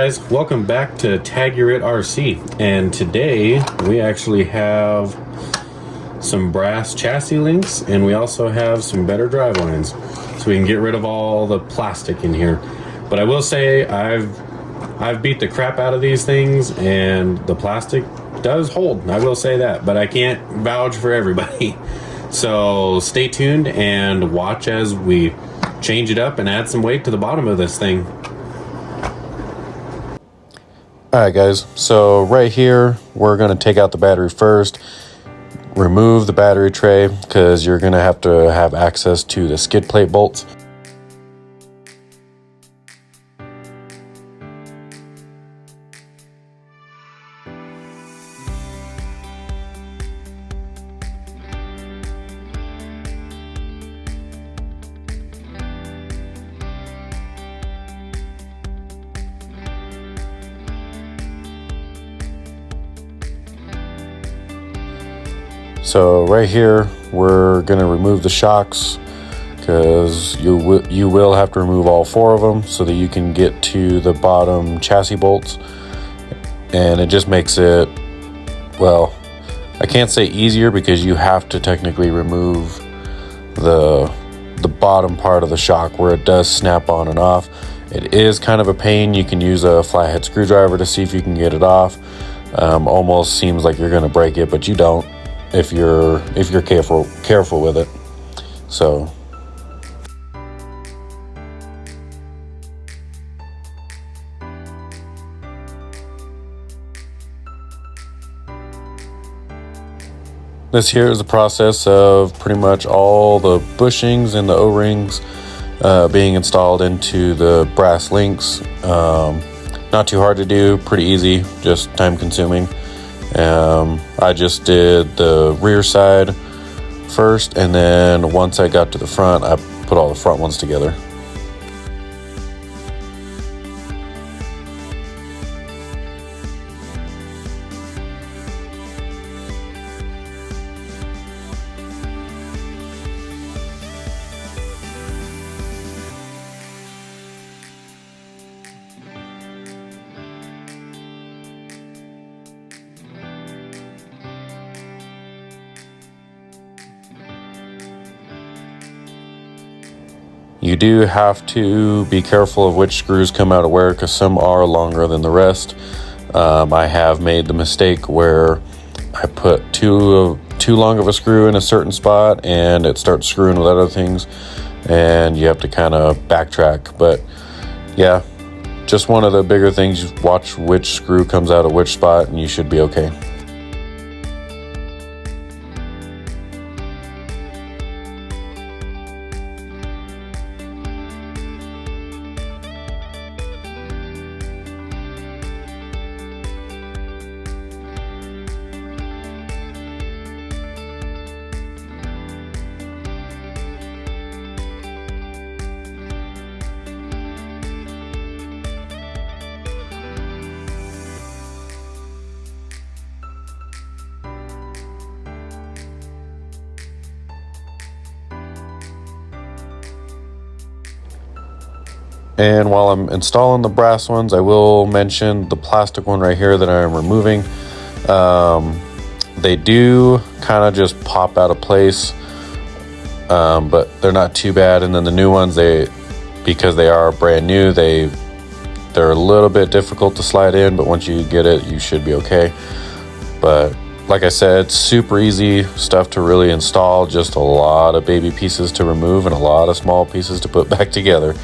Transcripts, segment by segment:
guys, welcome back to Tag Your It RC, and today we actually have some brass chassis links and we also have some better drive lines so we can get rid of all the plastic in here. But I will say I've beat the crap out of these things and the plastic does hold, I will say that, but I can't vouch for everybody. So stay tuned and watch as we change it up and add some weight to the bottom of this thing. Alright guys, so right here we're going to take out the battery first, remove the battery tray because you're going to have access to the skid plate bolts. So right here, we're going to remove the shocks because you will have to remove all 4 of them so that you can get to the bottom chassis bolts. And it just makes it, well, I can't say easier because you have to technically remove the bottom part of the shock where it does snap on and off. It is kind of a pain. You can use a flathead screwdriver to see if you can get it off. Almost seems like you're going to break it, but you don't if you're careful with it. So this here is the process of pretty much all the bushings and the O-rings being installed into the brass links. Not too hard to do, pretty easy, just time consuming. I just did the rear side first, and then once I got to the front, I put all the front ones together. You do have to be careful of which screws come out of where because some are longer than the rest. I have made the mistake where I put too long of a screw in a certain spot and it starts screwing with other things and you have to kind of backtrack. But yeah, just one of the bigger things, watch which screw comes out of which spot and you should be okay. And while I'm installing the brass ones, I will mention the plastic one right here that I'm removing. They do kind of just pop out of place, but they're not too bad. And then the new ones, because they are brand new, they're a little bit difficult to slide in, but once you get it, you should be okay. But like I said, super easy stuff to really install, just a lot of baby pieces to remove and a lot of small pieces to put back together.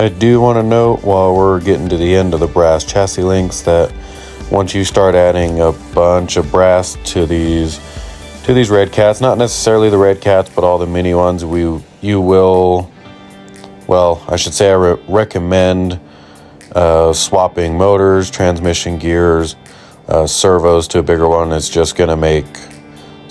I do want to note while we're getting to the end of the brass chassis links that once you start adding a bunch of brass to these Redcats, not necessarily the Redcats, but all the mini ones, you will, well, I should say I recommend swapping motors, transmission gears, servos to a bigger one. It's just gonna make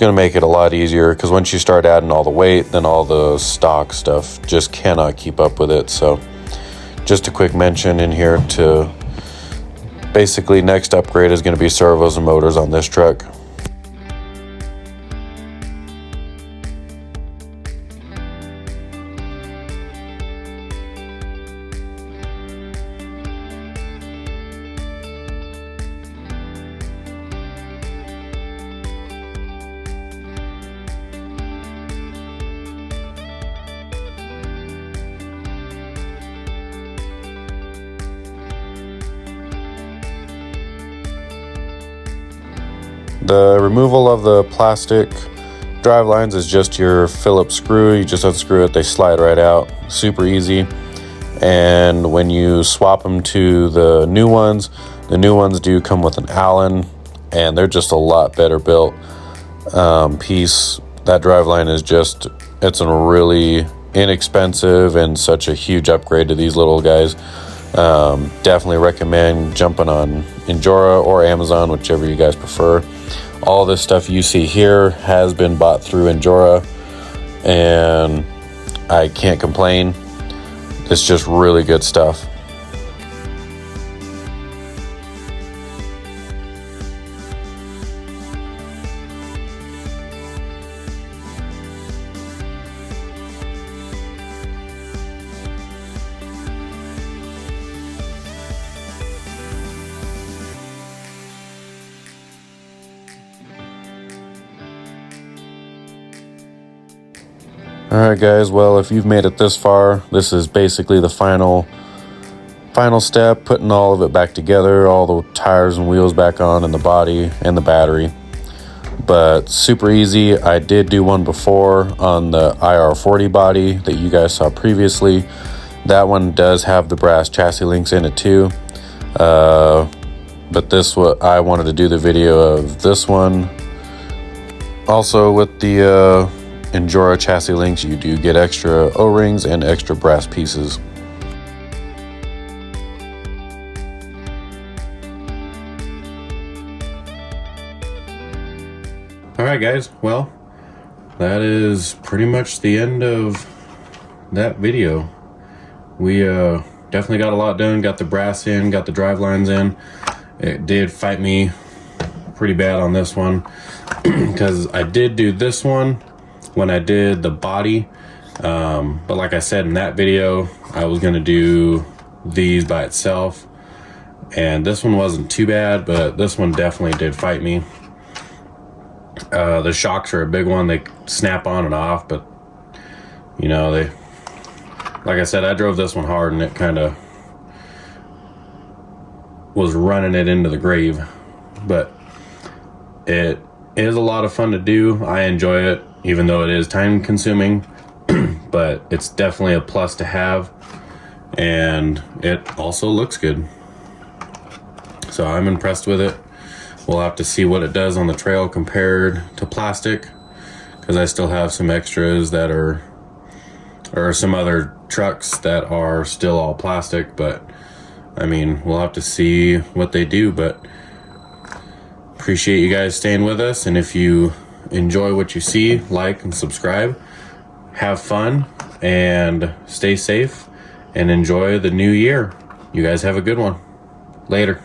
it a lot easier, because once you start adding all the weight, then all the stock stuff just cannot keep up with it. So just a quick mention in here to basically next upgrade is going to be servos and motors on this truck. The removal of the plastic drive lines is just your Phillips screw. You just unscrew it, they slide right out. Super easy. And when you swap them to the new ones do come with an Allen, and they're just a lot better built piece. That drive line is just, it's a really inexpensive and such a huge upgrade to these little guys. Definitely recommend jumping on Endura or Amazon, whichever you guys prefer. All this stuff you see here has been bought through Endura, and I can't complain. It's just really good stuff. Alright guys, well, if you've made it this far, this is basically the final step, putting all of it back together, all the tires and wheels back on, and the body and the battery. But super easy. I did do one before on the IR40 body that you guys saw previously. That one does have the brass chassis links in it too. But this, what I wanted to do the video of this one. Also with the Endura chassis links, you do get extra O-rings and extra brass pieces. Alright guys, well, that is pretty much the end of that video. We definitely got a lot done, got the brass in, got the drive lines in. It did fight me pretty bad on this one because I did do this one when I did the body, but like I said in that video, I was gonna do these by itself, and this one wasn't too bad, but this one definitely did fight me. The shocks are a big one. They snap on and off, but you know, like I said, I drove this one hard and it kind of was running it into the grave, but it is a lot of fun to do. I enjoy it, even though it is time consuming, but it's definitely a plus to have, and it also looks good. So I'm impressed with it. We'll have to see what it does on the trail compared to plastic, because I still have some extras that are, or some other trucks that are still all plastic, but I mean, we'll have to see what they do. But appreciate you guys staying with us, and if you enjoy what you see, like and subscribe. Have fun and stay safe and enjoy the new year. You guys have a good one. Later.